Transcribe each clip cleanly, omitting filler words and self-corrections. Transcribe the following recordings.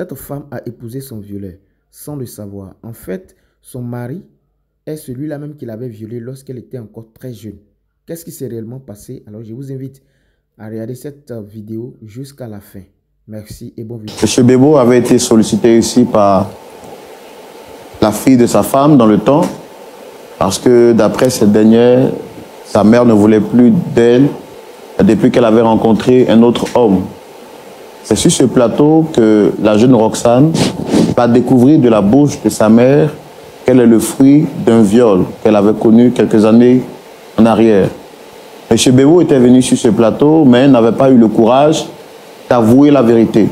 Cette femme a épousé son violeur sans le savoir. En fait, son mari est celui-là même qui l'avait violée lorsqu'elle était encore très jeune. Qu'est-ce qui s'est réellement passé? Alors, je vous invite à regarder cette vidéo jusqu'à la fin. Merci et bon vidéo. Monsieur Bébo avait été sollicité ici par la fille de sa femme dans le temps, parce que d'après cette dernière, sa mère ne voulait plus d'elle depuis qu'elle avait rencontré un autre homme. C'est sur ce plateau que la jeune Roxane va découvrir de la bouche de sa mère qu'elle est le fruit d'un viol qu'elle avait connu quelques années en arrière. Monsieur Bébo était venu sur ce plateau, mais n'avait pas eu le courage d'avouer la vérité.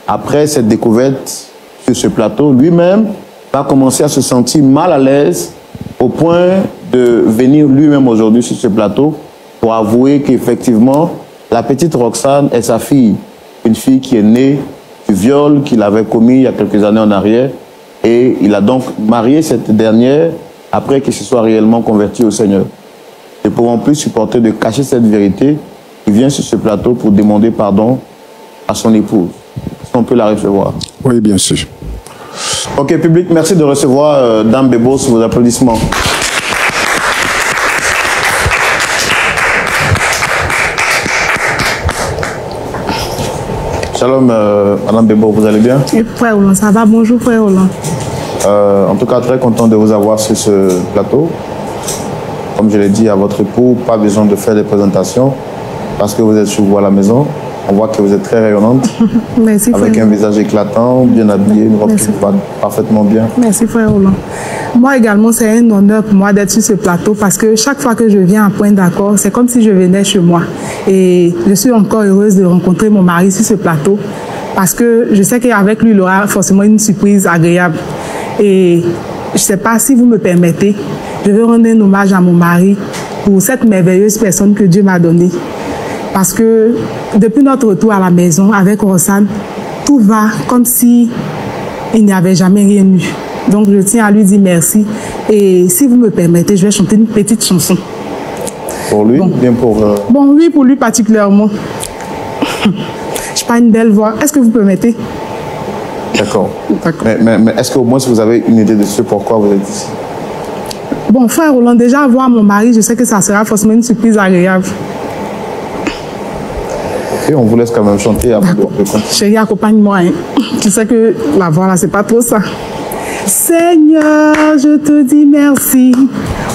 Après cette découverte sur ce plateau, lui-même va commencer à se sentir mal à l'aise au point de venir lui-même aujourd'hui sur ce plateau pour avouer qu'effectivement, la petite Roxane est sa fille. Une fille qui est née du viol qu'il avait commis il y a quelques années en arrière. Et il a donc marié cette dernière après qu'il se soit réellement converti au Seigneur. Ne pouvant plus supporter de cacher cette vérité, il vient sur ce plateau pour demander pardon à son épouse. Est-ce qu'on peut la recevoir? Oui, bien sûr. Ok, public, merci de recevoir Dame Bébo sous vos applaudissements. Shalom, Madame Bébo, vous allez bien? Et frère Roland, ça va? Bonjour, frère Roland. En tout cas, très content de vous avoir sur ce plateau. Comme je l'ai dit à votre époux, pas besoin de faire des présentations parce que vous êtes chez vous à la maison. On voit que vous êtes très rayonnante. Merci, avec frère. Un visage éclatant, bien habillé, une robe qui vous va parfaitement bien. Merci, frère Roland. Moi également, c'est un honneur pour moi d'être sur ce plateau parce que chaque fois que je viens à Point d'accord, c'est comme si je venais chez moi. Et je suis encore heureuse de rencontrer mon mari sur ce plateau parce que je sais qu'avec lui, il aura forcément une surprise agréable. Et je ne sais pas si vous me permettez, je veux rendre un hommage à mon mari pour cette merveilleuse personne que Dieu m'a donnée. Parce que depuis notre retour à la maison avec Roxane, tout va comme si il n'y avait jamais rien eu. Donc je tiens à lui dire merci. Et si vous me permettez, je vais chanter une petite chanson. Pour lui, bien pour... Bon, oui, pour lui particulièrement. Je n'ai pas une belle voix. Est-ce que vous permettez? D'accord. Mais est-ce qu'au moins vous avez une idée de ce pourquoi vous êtes ici? Bon, frère Roland, déjà voir mon mari, je sais que ça sera forcément une surprise agréable. Ok, on vous laisse quand même chanter avant de continuer. Chérie, accompagne-moi. Hein. Tu sais que la voix là, c'est pas trop ça. Seigneur, je te dis merci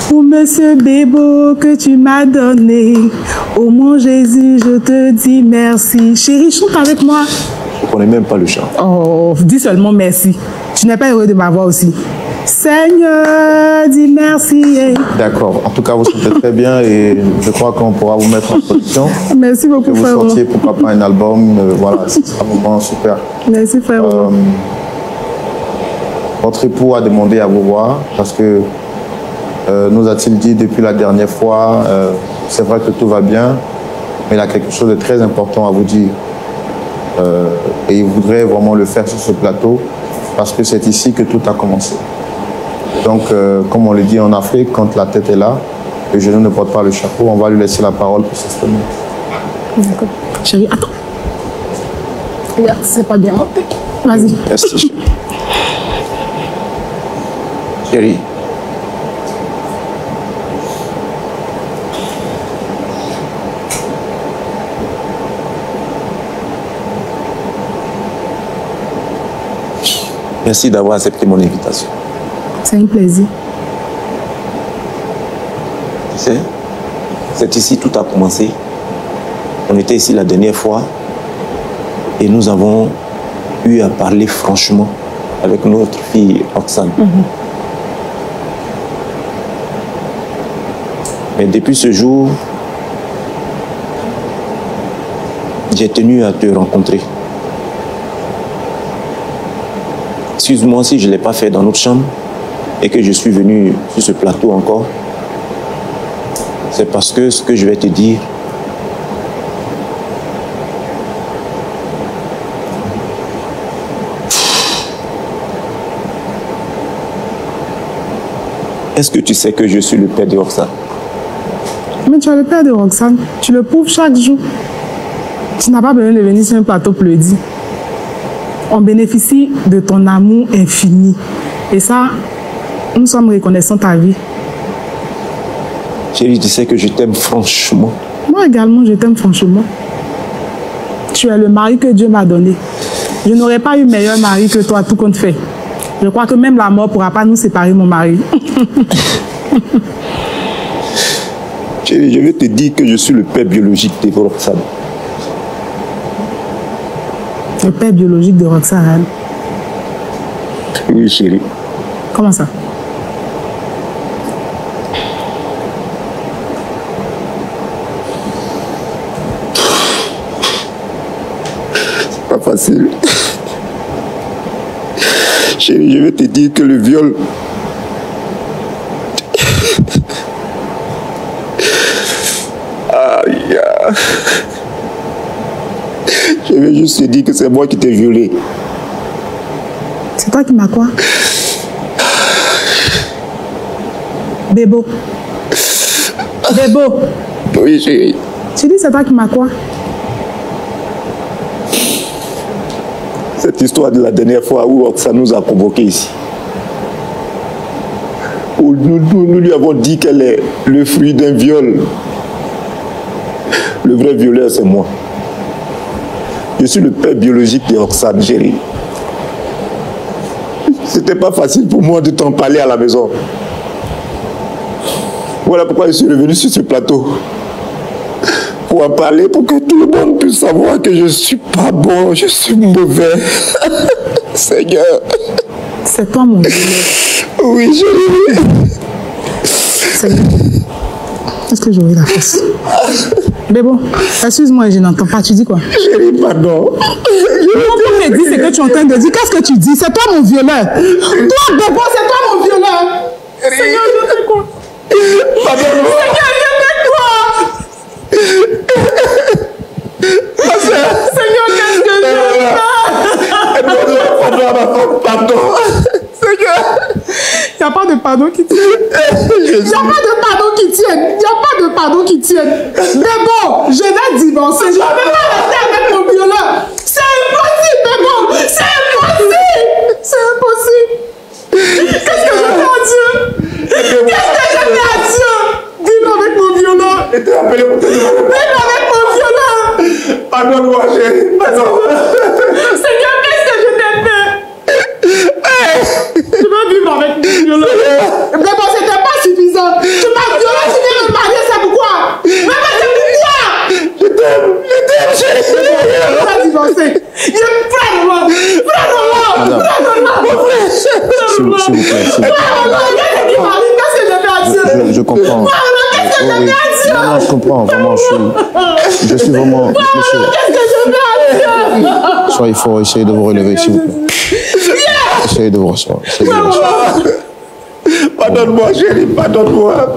pour Monsieur Bébo que tu m'as donné. Oh mon Jésus, je te dis merci. Chérie, chante avec moi. Je ne connais même pas le chant. Oh, dis seulement merci. Tu n'es pas heureux de ma voix aussi. Seigneur, dis merci. D'accord. En tout cas, vous chantez très bien et je crois qu'on pourra vous mettre en production. Merci beaucoup, que frère. vous sortiez pourquoi pas un album. Voilà, c'est un moment super. Merci, frère. Votre époux a demandé à vous voir parce que nous a-t-il dit depuis la dernière fois, c'est vrai que tout va bien, mais il a quelque chose de très important à vous dire. Et il voudrait vraiment le faire sur ce plateau parce que c'est ici que tout a commencé. Donc, comme on le dit en Afrique, quand la tête est là, le genou ne porte pas le chapeau, on va lui laisser la parole pour s'exprimer. D'accord. Chérie, attends. Regarde, c'est pas bien. Vas-y. Merci. Chérie. Merci d'avoir accepté mon invitation. C'est un plaisir. Tu sais, c'est ici tout a commencé. On était ici la dernière fois et nous avons eu à parler franchement avec notre fille Roxane. Mais depuis ce jour, j'ai tenu à te rencontrer. Excuse-moi si je ne l'ai pas fait dans notre chambre et que je suis venu sur ce plateau encore. C'est parce que ce que je vais te dire, est-ce que tu sais que je suis le père de Roxane? Mais tu es le père de Roxane. Tu le prouves chaque jour. Tu n'as pas besoin de venir sur un plateau pour le dire. on bénéficie de ton amour infini. Et ça, nous sommes reconnaissants à vie. Chérie, tu sais que je t'aime franchement. Moi également, je t'aime franchement. Tu es le mari que Dieu m'a donné. Je n'aurais pas eu meilleur mari que toi, tout compte fait. Je crois que même la mort ne pourra pas nous séparer, mon mari. Chérie, je vais te dire que je suis le père biologique de Roxane. Le père biologique de Roxane? Oui, chérie. Comment ça? C'est pas facile. Chérie, je vais te dire que le viol... Aïe. Je vais juste te dire que c'est moi qui t'ai violé. C'est toi qui m'as quoi? Bébo. Bébo. Oui, chérie. Tu dis c'est toi qui m'as quoi? Cette histoire de la dernière fois où ça nous a convoqués ici. Où nous lui avons dit qu'elle est le fruit d'un viol. Le vrai violeur, c'est moi. Je suis le père biologique de Roxane, chérie. C'était pas facile pour moi de t'en parler à la maison. Voilà pourquoi je suis revenu sur ce plateau. Pour en parler, pour que tout le monde puisse savoir que je suis pas bon, je suis mauvais. Seigneur. C'est toi mon Dieu. Oui, chérie. Seigneur. Est-ce que j'aurai la force? Mais bon, excuse-moi, je n'entends pas. Tu dis quoi? Chérie, pardon. Non, pour me dire ce que tu es en train de dire. Qu'est-ce que tu dis? C'est toi mon violeur. Toi, Bébo, c'est toi mon violeur. Seigneur, je fais quoi? Pardonne-moi. Seigneur, je fais quoi? Seigneur, qu'est-ce que je fais? Pardon. Seigneur. Il n'y a pas de pardon qui tienne. Il n'y a pas de pardon qui tienne. Il n'y a pas de pardon qui tienne. Mais bon, je vais divorcer. Je ne vais pas rester avec mon violeur. C'est impossible, mais bon. C'est impossible. C'est impossible. Qu'est-ce que je fais à Dieu? Qu'est-ce que je fais à Dieu? Dis-moi avec mon violeur. Dis-moi avec mon violeur. Pardonne-moi, chérie. Pardon. Seigneur, qu'est-ce que je t'ai fait? Tu veux vivre avec mon violeur. Mais bon, c'était pas suffisant. Tu m'as violé, tu viens me marier, c'est pourquoi? Mais c'est pourquoi? Je t'aime, chérie. Je vais divorcer. Frère-moi. S'il vous plaît. Qu'est-ce qui m'arrive? Qu'est-ce que je fais à Dieu? Je comprends. Qu'est-ce que je fais à Dieu? Non, je comprends. Vraiment, je suis vraiment... Qu'est-ce que je fais à Dieu? Soit il faut essayer de vous relever, s'il vous plaît. Essayez de vous rasseoir. Pardonne-moi, chérie. Pardonne-moi.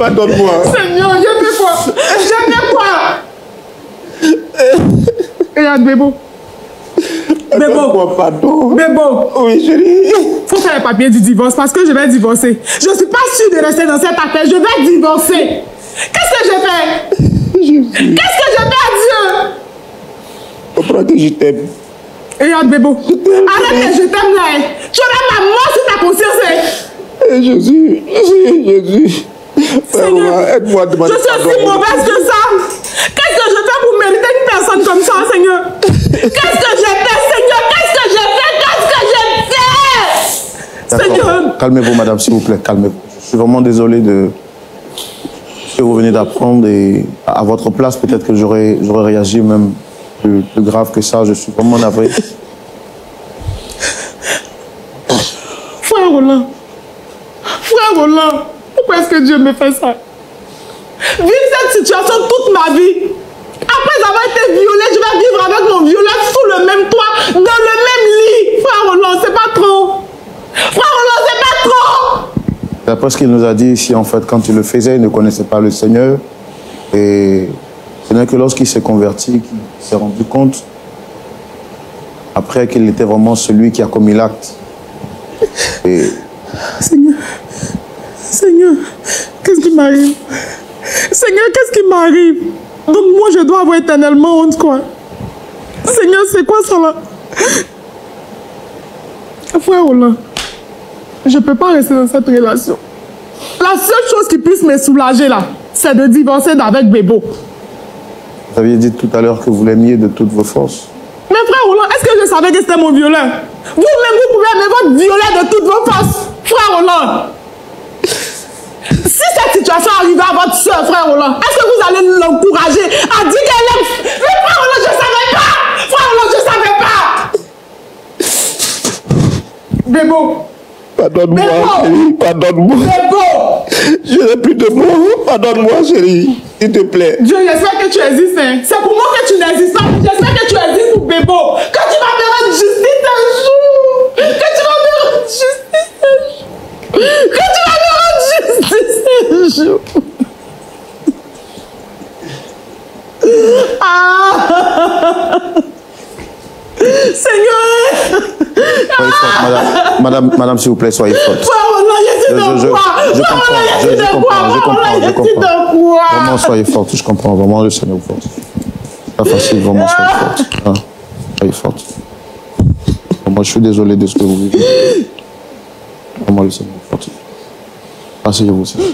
Seigneur, je fais quoi? Je fais quoi? Regarde, Bébo. Pardon. Bébo. Oui, chérie. Faut faire les papiers du divorce parce que je vais divorcer. Je suis pas sûre de rester dans cette affaire. Je vais divorcer. Qu'est-ce que je fais? Qu'est-ce que je fais à Dieu? Comprends que je t'aime. Regarde, Bébo. Arrête que je t'aime là. Tu auras ma mort sur ta conscience. Jésus. Seigneur, aide-moi à demander je suis aussi mauvaise que ça. Qu'est-ce que je fais pour mériter une personne comme ça, Seigneur? Qu'est-ce que j'ai fait, Seigneur? Qu'est-ce que j'ai fait? Seigneur. Calmez-vous, madame, s'il vous plaît, calmez-vous. Je suis vraiment désolé de ce que vous venez d'apprendre et à votre place, peut-être que j'aurais réagi même plus grave que ça. Je suis vraiment navré. Frère Roland, pourquoi est-ce que Dieu me fait ça? Vivre cette situation toute ma vie. Après avoir été violée, je vais vivre avec mon violeur sous le même toit, dans le même lit. Frère Roland, c'est pas trop. Frère Roland, c'est pas trop. D'après ce qu'il nous a dit ici, en fait, quand il le faisait, il ne connaissait pas le Seigneur. Et ce n'est que lorsqu'il s'est converti qu'il s'est rendu compte, après, qu'il était vraiment celui qui a commis l'acte. Et... Seigneur, qu'est-ce qui m'arrive? Seigneur, qu'est-ce qui m'arrive? Donc moi, je dois avoir éternellement honte, quoi. Seigneur, c'est quoi ça là? Frère Roland, je ne peux pas rester dans cette relation. La seule chose qui puisse me soulager là, c'est de divorcer d'avec Bébo. Vous aviez dit tout à l'heure que vous l'aimiez de toutes vos forces. Mais frère Roland, est-ce que je savais que c'était mon violeur? Vous-même, vous pouvez aimer votre violeur de toutes vos forces. Frère Roland, si cette situation arrivait à votre soeur, frère Roland, est-ce que vous allez l'encourager à dire qu'elle aime? Mais frère Roland, je ne savais pas. Frère Roland, je ne savais pas. Bébo. Pardonne-moi, chérie, pardonne-moi. Bébo. Je n'ai plus de mots. Pardonne-moi, chérie, s'il te plaît. Dieu, j'espère que tu existes. Hein. C'est pour moi que tu n'existes pas. J'espère que tu existes pour Bébo. Que tu vas me rendre justice un jour. Que tu vas me rendre justice un jour. Que tu vas me rendre justice un jour. Ah. Seigneur. Soyez forte, madame, s'il vous plaît, soyez forte. Je comprends. Vraiment, soyez forte, je comprends. Vraiment, le Seigneur vous forte. Pas facile, vraiment, soyez forte. Ah, soyez forte. Vraiment, je suis désolé de ce que vous vivez. Vraiment, le Seigneur vous forte. Asseyez-vous, Seigneur.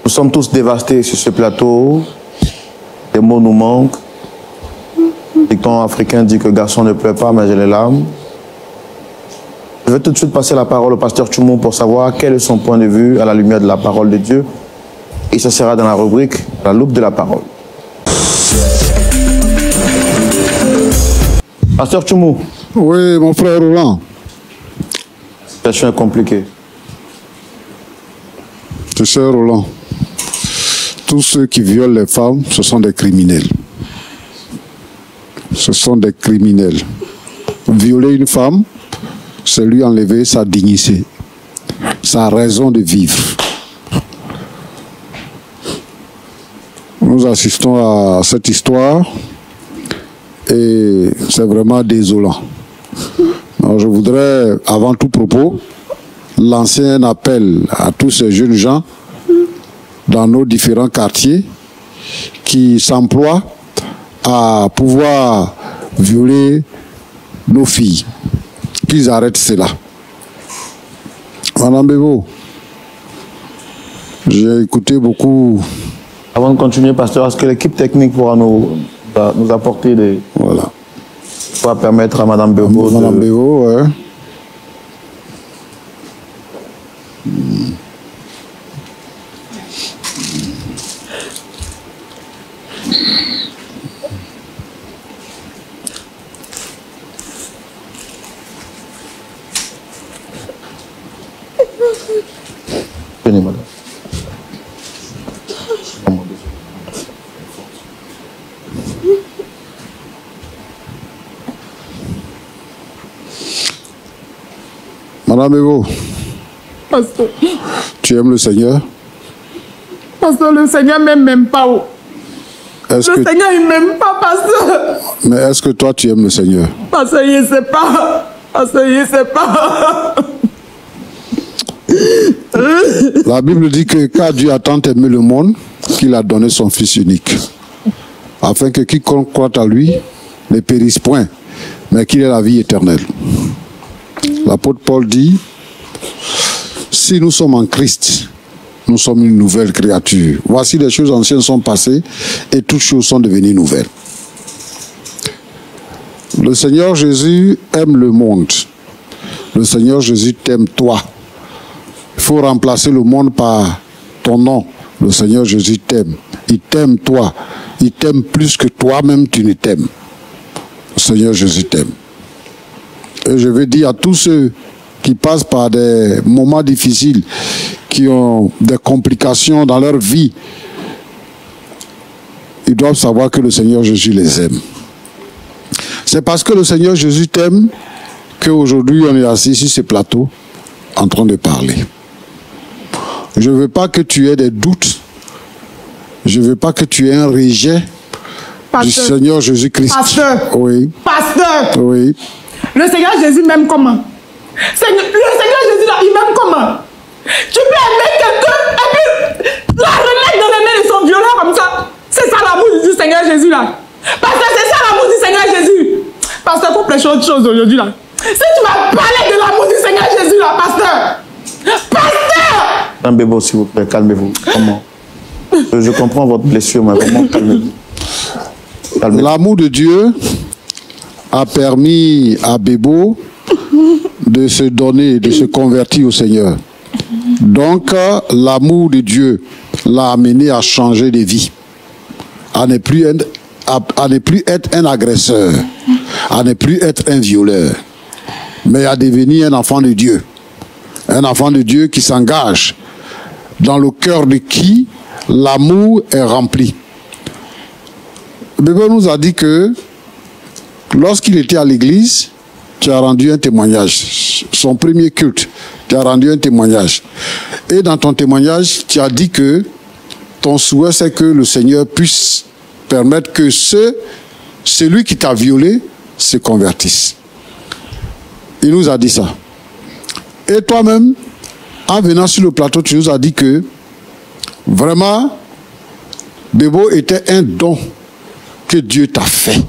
Nous sommes tous dévastés sur ce plateau. Les mots nous manquent. Le dicton africain dit que garçon ne pleure pas, mais j'ai les larmes. Je vais tout de suite passer la parole au pasteur Tchoumou pour savoir quel est son point de vue à la lumière de la parole de Dieu. Et ça sera dans la rubrique La loupe de la parole. Pasteur Tchoumou. Oui, mon frère Roland. La situation est compliquée. Tu sais, Roland, tous ceux qui violent les femmes, ce sont des criminels. Ce sont des criminels. Violer une femme, c'est lui enlever sa dignité, sa raison de vivre. Nous assistons à cette histoire et c'est vraiment désolant. Alors, je voudrais, avant tout propos, lancer un appel à tous ces jeunes gens dans nos différents quartiers qui s'emploient à pouvoir violer nos filles. Qu'ils arrêtent cela. Madame Bébo, j'ai écouté beaucoup. Avant de continuer, pasteur, est-ce que l'équipe technique pourra nous apporter des... Voilà. Pour permettre à Madame Bébo de... Madame Bébo, ouais. Venez, madame. Madame Bébo, Pasteur. Tu aimes le Seigneur? Pasteur, le Seigneur m'aime même pas. Le Seigneur, il m'aime pas, pasteur. Mais est-ce que toi, tu aimes le Seigneur? Pasteur, il ne sait pas. Pasteur, il ne sait pas. La Bible dit que car Dieu a tant aimé le monde qu'il a donné son Fils unique, afin que quiconque croit à lui ne périsse point, mais qu'il ait la vie éternelle. L'apôtre Paul dit, si nous sommes en Christ, nous sommes une nouvelle créature. Voici les choses anciennes sont passées et toutes choses sont devenues nouvelles. Le Seigneur Jésus aime le monde. Le Seigneur Jésus t'aime toi. Il faut remplacer le monde par ton nom. Le Seigneur Jésus t'aime. Il t'aime toi. Il t'aime plus que toi-même tu ne t'aimes. Le Seigneur Jésus t'aime. Et je veux dire à tous ceux qui passent par des moments difficiles, qui ont des complications dans leur vie, ils doivent savoir que le Seigneur Jésus les aime. C'est parce que le Seigneur Jésus t'aime qu'aujourd'hui on est assis sur ce plateau en train de parler. Je ne veux pas que tu aies des doutes. Je ne veux pas que tu aies un rejet du Seigneur Jésus-Christ. Pasteur. Oui. Pasteur. Oui. Le Seigneur Jésus m'aime comment? Le Seigneur Jésus, là, il m'aime comment? prêcher autre chose aujourd'hui là. Si tu m'as parlé de l'amour du Seigneur Jésus là, pasteur. Pasteur! Calmez-vous, s'il vous plaît, calmez-vous. Comment? Je comprends votre blessure, mais vraiment, calmez-vous. Calmez-vous. L'amour de Dieu a permis à Bébo de se donner, de se convertir au Seigneur. Donc, l'amour de Dieu l'a amené à changer de vie, à ne plus être un agresseur, à ne plus être un violeur, mais à devenir un enfant de Dieu. Un enfant de Dieu qui s'engage dans le cœur de qui l'amour est rempli. Bébo nous a dit que lorsqu'il était à l'église, tu as rendu un témoignage. Son premier culte, tu as rendu un témoignage. Et dans ton témoignage, tu as dit que ton souhait, c'est que le Seigneur puisse permettre que celui qui t'a violé se convertisse. Il nous a dit ça. Et toi-même, en venant sur le plateau, tu nous as dit que vraiment, Bébo était un don que Dieu t'a fait.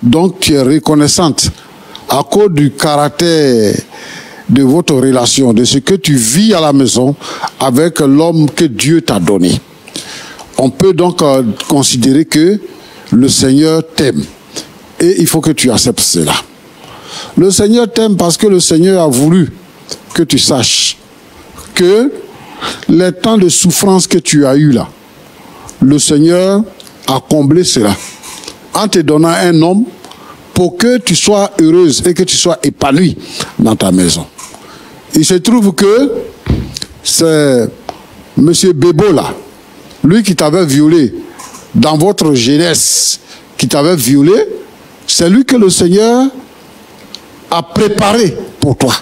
Donc tu es reconnaissante à cause du caractère de votre relation, de ce que tu vis à la maison avec l'homme que Dieu t'a donné. On peut donc considérer que le Seigneur t'aime. Et il faut que tu acceptes cela. Le Seigneur t'aime parce que le Seigneur a voulu que tu saches que les temps de souffrance que tu as eu là, le Seigneur a comblé cela en te donnant un homme pour que tu sois heureuse et que tu sois épanouie dans ta maison. Il se trouve que c'est M. Bébo là, lui qui t'avait violé dans votre jeunesse, qui t'avait violé, c'est lui que le Seigneur a préparé pour toi.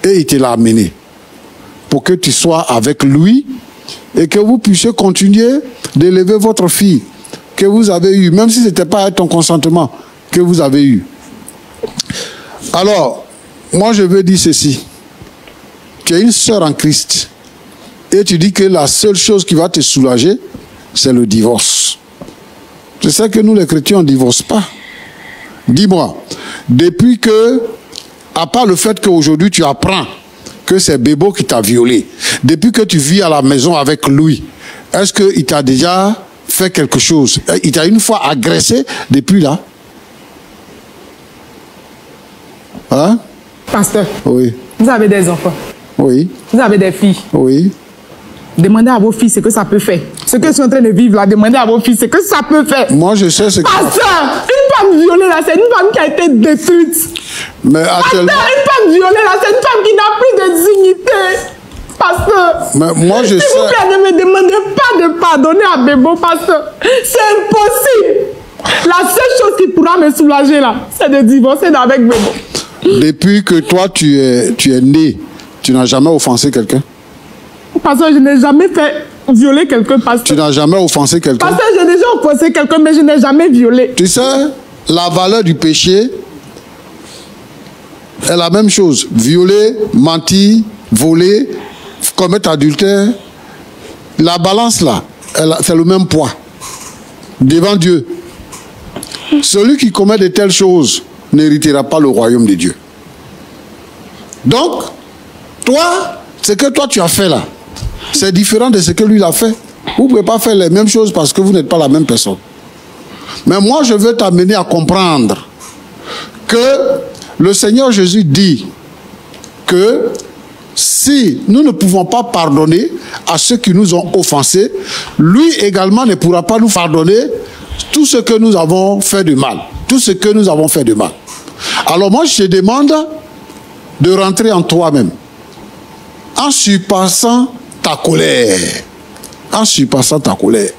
Et il te l'a amené pour que tu sois avec lui et que vous puissiez continuer d'élever votre fille que vous avez eue, même si ce n'était pas avec ton consentement que vous avez eu. Alors, moi je veux dire ceci. Tu es une sœur en Christ et tu dis que la seule chose qui va te soulager, c'est le divorce. Je sais que nous les chrétiens, on ne divorce pas. Dis-moi, depuis que, à part le fait qu'aujourd'hui tu apprends que c'est Bébo qui t'a violé, depuis que tu vis à la maison avec lui, est-ce qu'il t'a déjà fait quelque chose? Il t'a une fois agressé depuis là? Hein? Pasteur, Oui. vous avez des enfants. Oui. Vous avez des filles. Oui. Demandez à vos filles ce que ça peut faire. Ce que je suis en train de vivre là, demandez à vos filles ce que ça peut faire. Moi, je sais ce que... Pasteur, une femme violée là, c'est une femme qui a été détruite. Mais actuellement... Pasteur, une femme violée là, c'est une femme qui n'a plus de dignité. Pasteur, Mais moi, je sais... s'il vous plaît, ne me demandez pas de pardonner à Bébo, pasteur. C'est impossible. La seule chose qui pourra me soulager là, c'est de divorcer avec Bébo. Depuis que toi, tu es né, tu n'as jamais offensé quelqu'un? Pasteur, je n'ai jamais fait violer quelqu'un, pasteur. Tu n'as jamais offensé quelqu'un? Pasteur, j'ai déjà offensé quelqu'un, mais je n'ai jamais violé. Tu sais, la valeur du péché est la même chose. Violer, mentir, voler, commettre adultère. La balance là, c'est le même poids. Devant Dieu. Celui qui commet de telles choses n'héritera pas le royaume de Dieu. Donc, toi, ce que toi tu as fait là, c'est différent de ce que lui a fait. Vous ne pouvez pas faire les mêmes choses parce que vous n'êtes pas la même personne. Mais moi, je veux t'amener à comprendre que le Seigneur Jésus dit que si nous ne pouvons pas pardonner à ceux qui nous ont offensés, lui également ne pourra pas nous pardonner tout ce que nous avons fait de mal. Tout ce que nous avons fait de mal. Alors moi, je te demande de rentrer en toi-même en surpassant ta colère. En surpassant ta colère.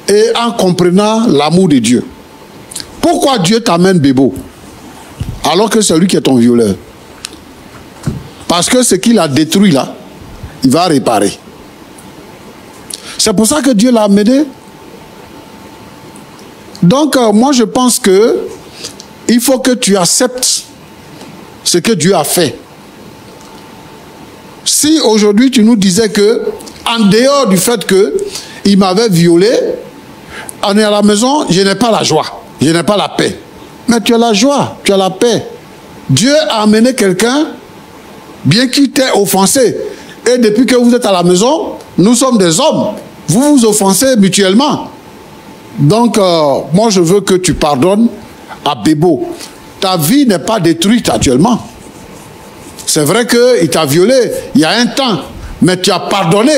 Et en comprenant l'amour de Dieu. Pourquoi Dieu t'amène Bébo alors que c'est lui qui est ton violeur? Parce que ce qu'il a détruit là, il va réparer. C'est pour ça que Dieu l'a amené. Donc moi je pense que il faut que tu acceptes ce que Dieu a fait. Si aujourd'hui tu nous disais que, en dehors du fait qu'il m'avait violé, on est à la maison, je n'ai pas la joie. je n'ai pas la paix. Mais tu as la joie, tu as la paix. Dieu a amené quelqu'un, bien qu'il t'ait offensé. Et depuis que vous êtes à la maison, nous sommes des hommes. Vous vous offensez mutuellement. Donc, moi, je veux que tu pardonnes à Bébo. Ta vie n'est pas détruite actuellement. C'est vrai qu'il t'a violé il y a un temps, mais tu as pardonné.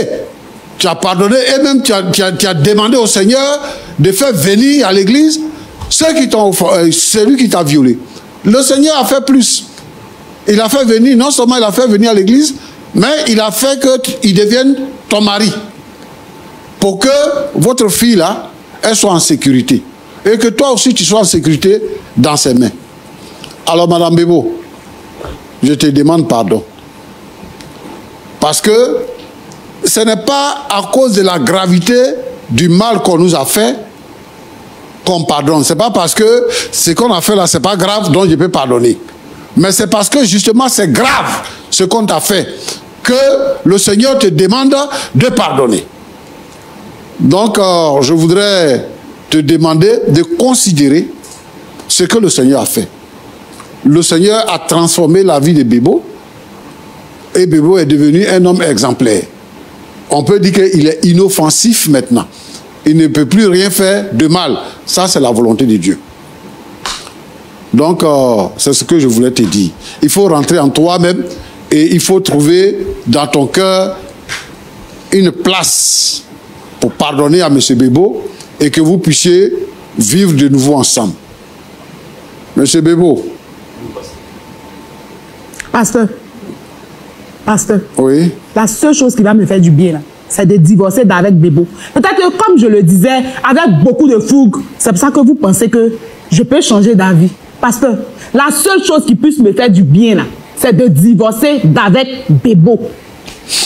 Tu as pardonné et même tu as demandé au Seigneur de faire venir à l'église celui qui t'a violé. Le Seigneur a fait plus. Il a fait venir, non seulement il a fait venir à l'église, mais il a fait qu'il devienne ton mari. Pour que votre fille là, elle soit en sécurité. Et que toi aussi tu sois en sécurité dans ses mains. Alors Madame Bébo, je te demande pardon. Parce que ce n'est pas à cause de la gravité du mal qu'on nous a fait qu'on pardonne. Ce n'est pas parce que ce qu'on a fait là, ce n'est pas grave, donc je peux pardonner. Mais c'est parce que justement c'est grave ce qu'on t'a fait que le Seigneur te demande de pardonner. Donc je voudrais te demander de considérer ce que le Seigneur a fait. Le Seigneur a transformé la vie de Bébo et Bébo est devenu un homme exemplaire. On peut dire qu'il est inoffensif maintenant. Il ne peut plus rien faire de mal. Ça, c'est la volonté de Dieu. Donc, c'est ce que je voulais te dire. Il faut rentrer en toi-même et il faut trouver dans ton cœur une place pour pardonner à M. Bébo et que vous puissiez vivre de nouveau ensemble. M. Bébo. Pasteur, oui. La seule chose qui va me faire du bien, là, c'est de divorcer d'avec Bébo. Peut-être que, comme je le disais, avec beaucoup de fougue, c'est pour ça que vous pensez que je peux changer d'avis. Pasteur, la seule chose qui puisse me faire du bien, là, c'est de divorcer d'avec Bébo.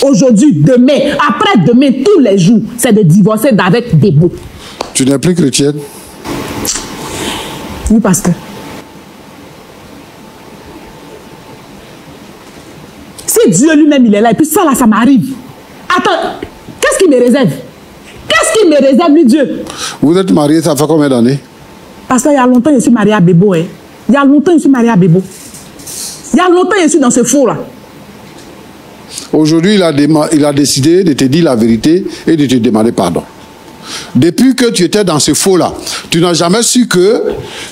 Aujourd'hui, demain, après-demain, tous les jours, c'est de divorcer d'avec Bébo. Tu n'es plus chrétienne? Oui, pasteur. Si Dieu lui-même, il est là, et puis ça, là, ça m'arrive. Attends, qu'est-ce qu'il me réserve? Qu'est-ce qu'il me réserve, lui, Dieu? Vous êtes marié, ça fait combien d'années? Parce qu'il y a longtemps, je suis mariée à Bébo. Hein. Il y a longtemps, je suis mariée à Bébo. Il y a longtemps, je suis dans ce faux-là. Aujourd'hui, il a décidé de te dire la vérité et de te demander pardon. Depuis que tu étais dans ce faux-là, tu n'as jamais su que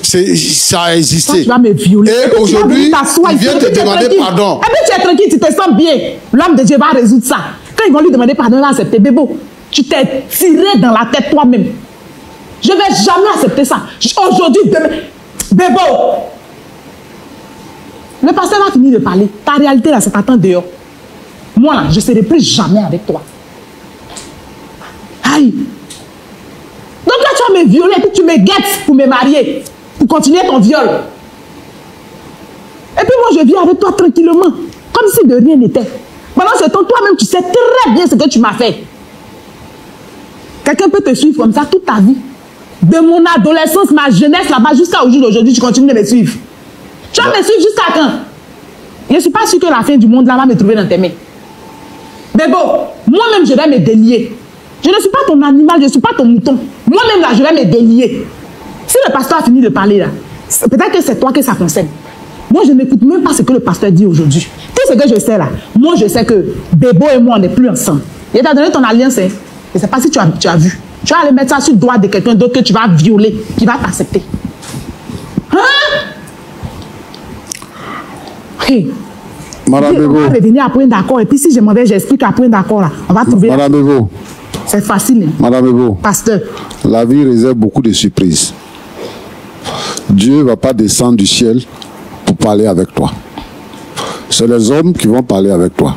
ça a existé. Toi, tu vas me violer. Et aujourd'hui, il vient te demander pardon. Et puis tu es tranquille, tu te sens bien. L'homme de Dieu va résoudre ça. Quand ils vont lui demander pardon, il va accepter. Bébo, tu t'es tiré dans la tête toi-même. Je ne vais jamais accepter ça. Aujourd'hui, demain. Bébo, le pasteur va finir de parler. Ta réalité, là, c'est t'attendre dehors. Moi, là, je ne serai plus jamais avec toi. Aïe. Donc là, tu vas me violer et puis tu me guettes pour me marier, pour continuer ton viol. Et puis moi, je vis avec toi tranquillement, comme si de rien n'était. Pendant ce temps, toi-même, tu sais très bien ce que tu m'as fait. Quelqu'un peut te suivre comme ça toute ta vie. De mon adolescence, ma jeunesse là-bas, jusqu'à aujourd'hui, tu continues de me suivre. Tu vas me suivre jusqu'à quand? Je ne suis pas sûre que la fin du monde là va me trouver dans tes mains. Mais bon, moi-même, je vais me délier. Je ne suis pas ton animal, je ne suis pas ton mouton. Moi-même, là, je vais me délier. Si le pasteur a fini de parler, là, peut-être que c'est toi que ça concerne. Moi, je n'écoute même pas ce que le pasteur dit aujourd'hui. Tout ce que je sais, là, moi, je sais que Bébo et moi, on n'est plus ensemble. Il t'a donné ton alliance, hein. Je ne sais pas si tu as vu. Tu vas aller mettre ça sur le doigt de quelqu'un d'autre que tu vas violer, qui va t'accepter. Hein? Hey. Madame Bébo. On va revenir à point d'accord. Et puis si je m'en vais, j'explique à point d'accord, là. On va trouver... Madame Bébo. C'est facile. Hein? Madame Bébo. Pasteur. La vie réserve beaucoup de surprises. Dieu ne va pas descendre du ciel pour parler avec toi. C'est les hommes qui vont parler avec toi.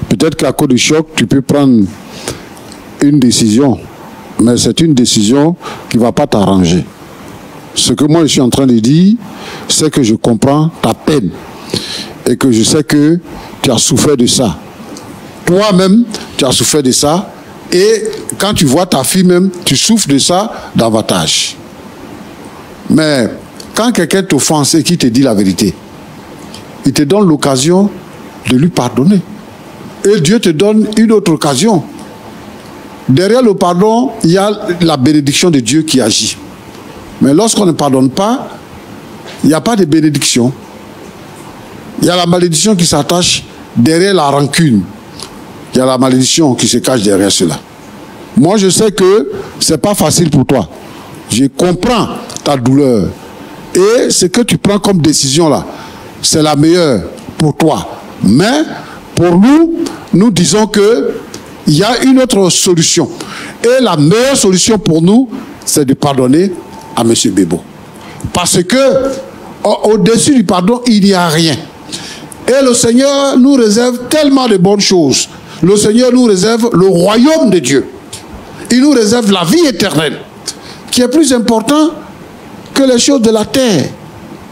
Peut-être qu'à cause du choc, tu peux prendre une décision, mais c'est une décision qui ne va pas t'arranger. Ce que moi je suis en train de dire, c'est que je comprends ta peine et que je sais que tu as souffert de ça. Toi-même, tu as souffert de ça et quand tu vois ta fille même, tu souffres de ça davantage. Mais quand quelqu'un t'offense et qui te dit la vérité, il te donne l'occasion de lui pardonner. Et Dieu te donne une autre occasion. Derrière le pardon, il y a la bénédiction de Dieu qui agit. Mais lorsqu'on ne pardonne pas, il n'y a pas de bénédiction. Il y a la malédiction qui s'attache derrière la rancune. Il y a la malédiction qui se cache derrière cela. Moi, je sais que ce n'est pas facile pour toi. Je comprends ta douleur. Et ce que tu prends comme décision là, c'est la meilleure pour toi. Mais pour nous, nous disons qu'il y a une autre solution. Et la meilleure solution pour nous, c'est de pardonner à M. Bébo. Parce que au-dessus du pardon, il n'y a rien. Et le Seigneur nous réserve tellement de bonnes choses. Le Seigneur nous réserve le royaume de Dieu. Il nous réserve la vie éternelle, qui est plus important que les choses de la terre.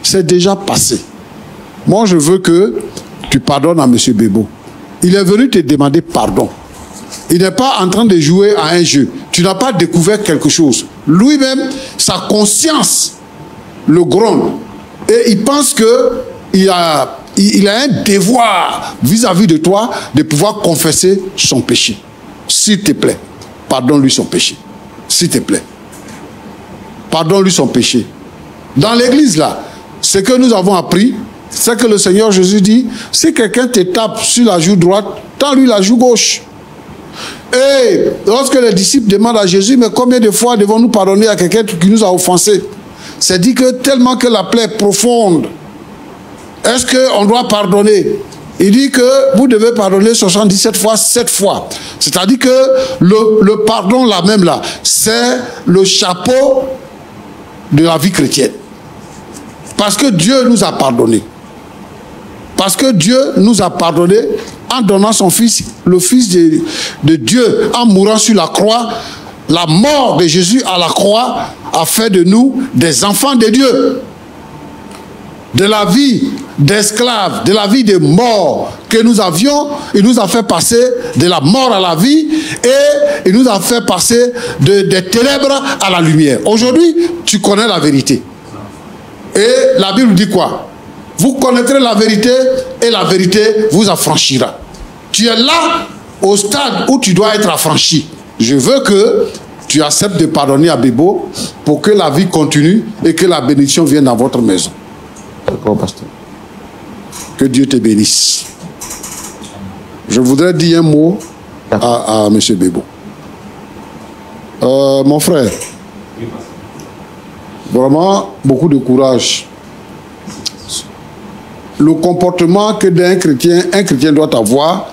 C'est déjà passé. Moi, je veux que tu pardonnes à M. Bébo. Il est venu te demander pardon. Il n'est pas en train de jouer à un jeu. Tu n'as pas découvert quelque chose. Lui-même, sa conscience le gronde. Et il pense qu'il a un devoir vis-à-vis de toi de pouvoir confesser son péché. S'il te plaît, pardonne-lui son péché. S'il te plaît. Pardonne-lui son péché. Dans l'église, là, ce que nous avons appris, c'est que le Seigneur Jésus dit, si quelqu'un te tape sur la joue droite, tends-lui la joue gauche. Et lorsque les disciples demandent à Jésus, mais combien de fois devons-nous pardonner à quelqu'un qui nous a offensés? C'est dit que tellement que la plaie est profonde, est-ce qu'on doit pardonner? Il dit que vous devez pardonner 77 fois, 7 fois. C'est-à-dire que le pardon là même là, c'est le chapeau de la vie chrétienne. Parce que Dieu nous a pardonné. Parce que Dieu nous a pardonné en donnant son Fils, le Fils de Dieu, en mourant sur la croix. La mort de Jésus à la croix a fait de nous des enfants de Dieu. De la vie d'esclaves, de la vie de mort que nous avions, il nous a fait passer de la mort à la vie et il nous a fait passer des ténèbres à la lumière. Aujourd'hui, tu connais la vérité. Et la Bible dit quoi? Vous connaîtrez la vérité et la vérité vous affranchira. Tu es là au stade où tu dois être affranchi. Je veux que tu acceptes de pardonner à Bébo pour que la vie continue et que la bénédiction vienne dans votre maison. D'accord, pasteur. Que Dieu te bénisse. Je voudrais dire un mot à M. Bébo. Mon frère, vraiment beaucoup de courage. Le comportement que un chrétien doit avoir,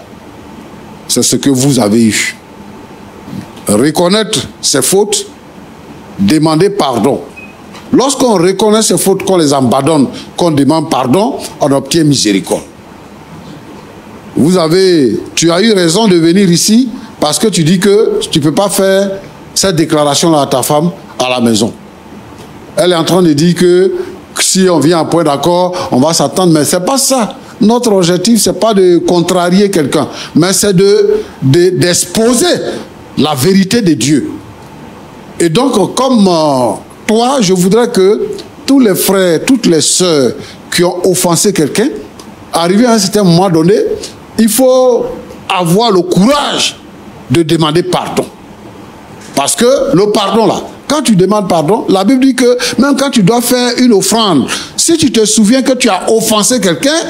c'est ce que vous avez eu. Reconnaître ses fautes, demander pardon. Lorsqu'on reconnaît ses fautes, qu'on les abandonne, qu'on demande pardon, on obtient miséricorde. Tu as eu raison de venir ici parce que tu dis que tu ne peux pas faire cette déclaration-là à ta femme à la maison. Elle est en train de dire que si on vient à point d'accord, on va s'attendre, mais ce n'est pas ça. Notre objectif, ce n'est pas de contrarier quelqu'un, mais c'est d'exposer la vérité de Dieu. Et donc, comme toi, je voudrais que tous les frères, toutes les sœurs qui ont offensé quelqu'un, arrivé à un certain moment donné, il faut avoir le courage de demander pardon. Parce que le pardon là, quand tu demandes pardon, la Bible dit que même quand tu dois faire une offrande, si tu te souviens que tu as offensé quelqu'un,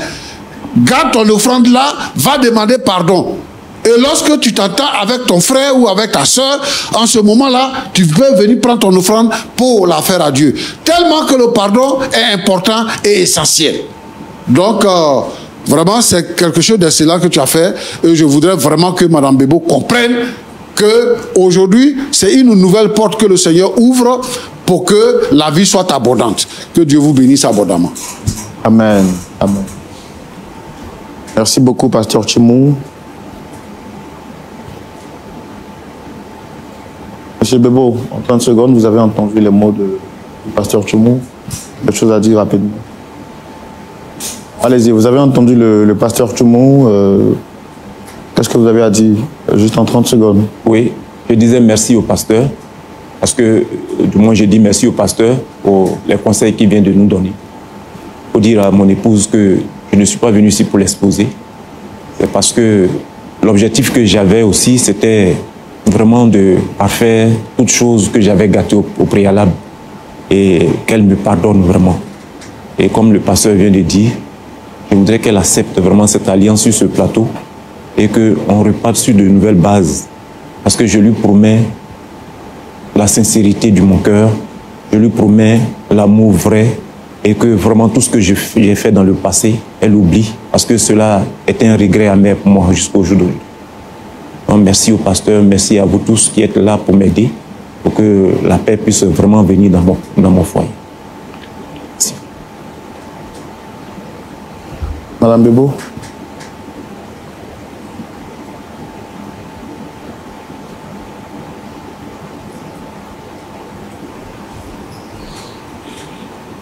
garde ton offrande là, va demander pardon. Et lorsque tu t'entends avec ton frère ou avec ta soeur, en ce moment-là, tu peux venir prendre ton offrande pour la faire à Dieu. Tellement que le pardon est important et essentiel. Donc, vraiment, c'est quelque chose de cela que tu as fait. Et je voudrais vraiment que Mme Bébo comprenne qu'aujourd'hui, c'est une nouvelle porte que le Seigneur ouvre pour que la vie soit abondante. Que Dieu vous bénisse abondamment. Amen. Amen. Merci beaucoup, Pasteur Tchimou. Monsieur Bébo, en 30 secondes, vous avez entendu les mots du Pasteur Tchimou. Quelque chose à dire rapidement. Allez-y, vous avez entendu le Pasteur Tchimou. Qu'est-ce que vous avez à dire, juste en 30 secondes? Oui, je disais merci au pasteur, parce que, du moins, je dis merci au pasteur pour les conseils qu'il vient de nous donner. Pour dire à mon épouse que je ne suis pas venu ici pour l'exposer. C'est parce que l'objectif que j'avais aussi, c'était vraiment de parfaire toutes choses que j'avais gâtées au préalable. et qu'elle me pardonne vraiment. Et comme le pasteur vient de dire, je voudrais qu'elle accepte vraiment cette alliance sur ce plateau et qu'on reparte sur de nouvelles bases. Parce que je lui promets la sincérité de mon cœur, je lui promets l'amour vrai et que vraiment tout ce que j'ai fait dans le passé, elle oublie parce que cela est un regret amer pour moi jusqu'au jour d'aujourd'hui. Donc merci au pasteur, merci à vous tous qui êtes là pour m'aider, pour que la paix puisse vraiment venir dans mon foyer. Merci. Madame Bebo.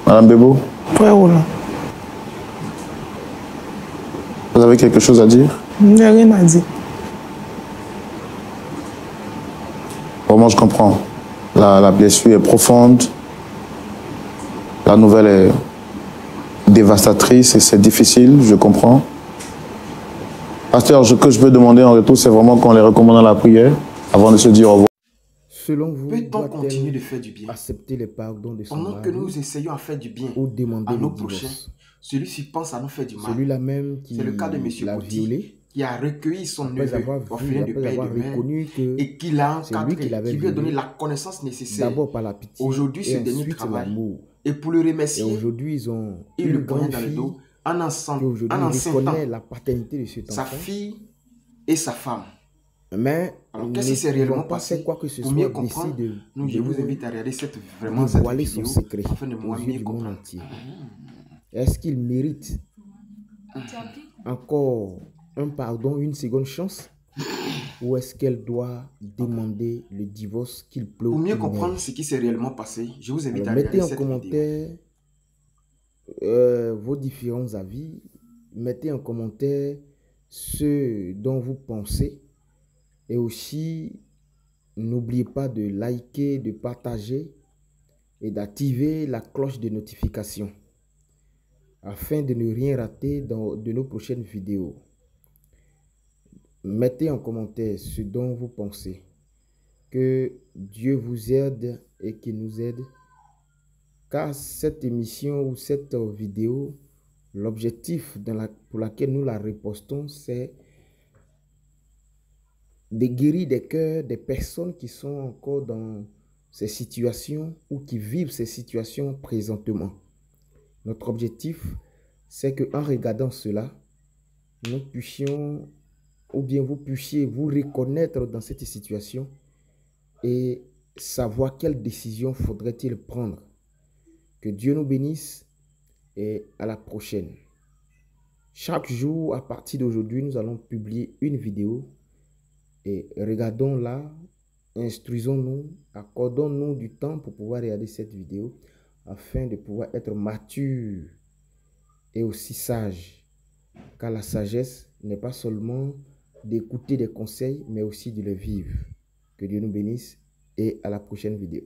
Madame Bebo. Frère Roland, Vous avez quelque chose à dire? je n'ai rien à dire. Vraiment, je comprends. La blessure est profonde. La nouvelle est dévastatrice et c'est difficile, je comprends. Pasteur, ce que je peux demander en retour, c'est vraiment qu'on les recommande dans la prière avant de se dire au revoir. Selon vous, Peut-on continuer de doit-elle faire du bien accepter les pardons de son pendant que mari nous essayons à faire du bien ou demander à le nos prochains? divorce? Celui-ci pense à nous faire du mal. Celui-là même qui C'est le cas de M. l'a Bouti violé, qui a recueilli son après neveu, avoir vu, orphelin de après père et avoir de mère, reconnu que et qui l'a c'est lui encadré, qui l'avait qui lui a donné violé, la connaissance nécessaire. d'abord par la pitié Aujourd'hui, ce et dernier ensuite travaille. l'amour. Et pour le Et remercier, aujourd'hui, ils ont il une le poignarde grande dans le fille dos qui aujourd'hui enceinte reconnaît la paternité de cet sa enfant. fille et sa femme. Mais Alors, nous qu'est-ce qui s'est ne réellement pouvons pas passé? faire quoi que ce Pour soit mieux d'essayer comprendre, de je vous invite à regarder cette dévoiler son vidéo secret afin de aux moi yeux mieux du monde comprendre. entier. Est-ce qu'il mérite encore un pardon, une seconde chance? Ou est-ce qu'elle doit demander le divorce qu'il pleut Pour ou mieux qu'il comprendre neige? ce qui s'est réellement passé, je vous invite Alors, à mettez regarder en cette vidéo. commentaire vos différents avis. Mettez en commentaire ce dont vous pensez. Et aussi, n'oubliez pas de liker, de partager et d'activer la cloche de notification afin de ne rien rater de nos prochaines vidéos. Mettez en commentaire ce dont vous pensez. Que Dieu vous aide et qu'il nous aide. Car cette émission ou cette vidéo, l'objectif pour laquelle nous la repostons, c'est de guérir des cœurs des personnes qui sont encore dans ces situations ou qui vivent ces situations présentement. Notre objectif, c'est qu'en regardant cela, nous puissions, ou bien vous puissiez vous reconnaître dans cette situation et savoir quelle décision faudrait-il prendre. Que Dieu nous bénisse et à la prochaine. Chaque jour, à partir d'aujourd'hui, nous allons publier une vidéo et regardons-la, instruisons-nous, accordons-nous du temps pour pouvoir regarder cette vidéo afin de pouvoir être mature et aussi sage. Car la sagesse n'est pas seulement d'écouter des conseils, mais aussi de les vivre. Que Dieu nous bénisse et à la prochaine vidéo.